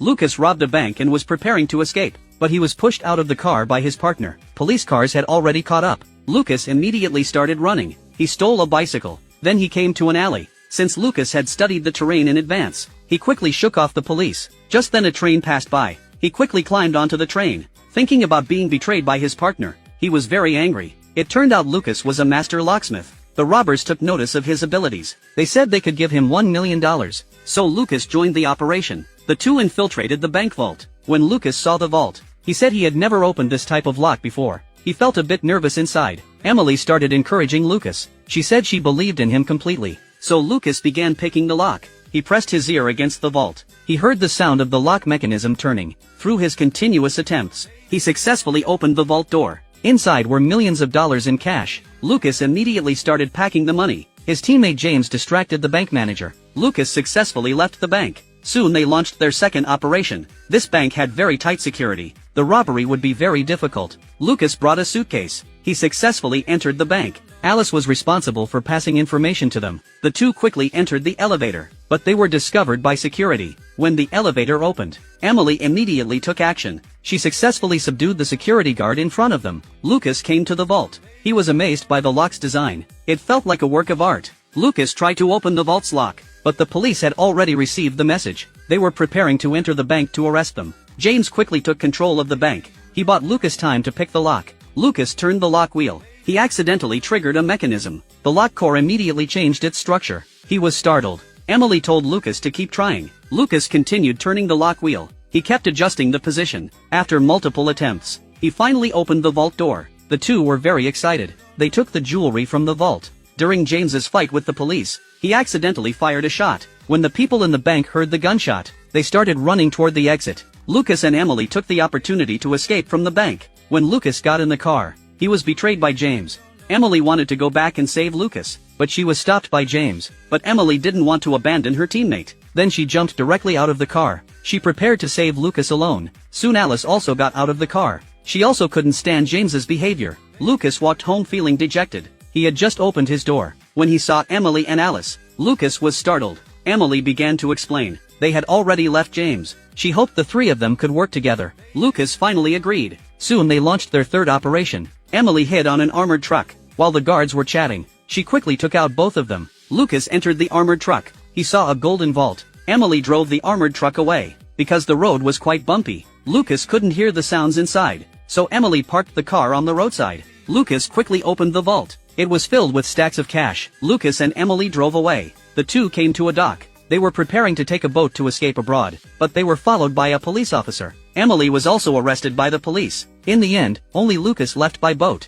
Lucas robbed a bank and was preparing to escape, but he was pushed out of the car by his partner. Police cars had already caught up. Lucas immediately started running. He stole a bicycle. Then he came to an alley. Since Lucas had studied the terrain in advance, he quickly shook off the police. Just then a train passed by. He quickly climbed onto the train. Thinking about being betrayed by his partner, he was very angry. It turned out Lucas was a master locksmith. The robbers took notice of his abilities. They said they could give him $1 million. So Lucas joined the operation. The two infiltrated the bank vault. When Lucas saw the vault, he said he had never opened this type of lock before. He felt a bit nervous inside. Emily started encouraging Lucas. She said she believed in him completely. So Lucas began picking the lock. He pressed his ear against the vault. He heard the sound of the lock mechanism turning. Through his continuous attempts, he successfully opened the vault door. Inside were millions of dollars in cash. Lucas immediately started packing the money. His teammate James distracted the bank manager. Lucas successfully left the bank. Soon they launched their second operation. This bank had very tight security. The robbery would be very difficult. Lucas brought a suitcase. He successfully entered the bank. Alice was responsible for passing information to them. The two quickly entered the elevator, but they were discovered by security. When the elevator opened, Emily immediately took action. She successfully subdued the security guard in front of them. Lucas came to the vault. He was amazed by the lock's design. It felt like a work of art. Lucas tried to open the vault's lock, but the police had already received the message. They were preparing to enter the bank to arrest them. James quickly took control of the bank. He bought Lucas time to pick the lock. Lucas turned the lock wheel. He accidentally triggered a mechanism. The lock core immediately changed its structure. He was startled. Emily told Lucas to keep trying. Lucas continued turning the lock wheel. He kept adjusting the position. After multiple attempts, he finally opened the vault door. The two were very excited. They took the jewelry from the vault. During James's fight with the police, he accidentally fired a shot. When the people in the bank heard the gunshot, they started running toward the exit. Lucas and Emily took the opportunity to escape from the bank. When Lucas got in the car, he was betrayed by James. Emily wanted to go back and save Lucas, but she was stopped by James. But Emily didn't want to abandon her teammate. Then she jumped directly out of the car. She prepared to save Lucas alone. Soon Alice also got out of the car. She also couldn't stand James's behavior. Lucas walked home feeling dejected. He had just opened his door. When he saw Emily and Alice, Lucas was startled. Emily began to explain. They had already left James. She hoped the three of them could work together. Lucas finally agreed. Soon they launched their third operation. Emily hid on an armored truck. While the guards were chatting, she quickly took out both of them. Lucas entered the armored truck. He saw a golden vault. Emily drove the armored truck away. Because the road was quite bumpy, Lucas couldn't hear the sounds inside. So Emily parked the car on the roadside. Lucas quickly opened the vault. It was filled with stacks of cash. Lucas and Emily drove away. The two came to a dock. They were preparing to take a boat to escape abroad, but they were followed by a police officer. Emily was also arrested by the police. In the end, only Lucas left by boat.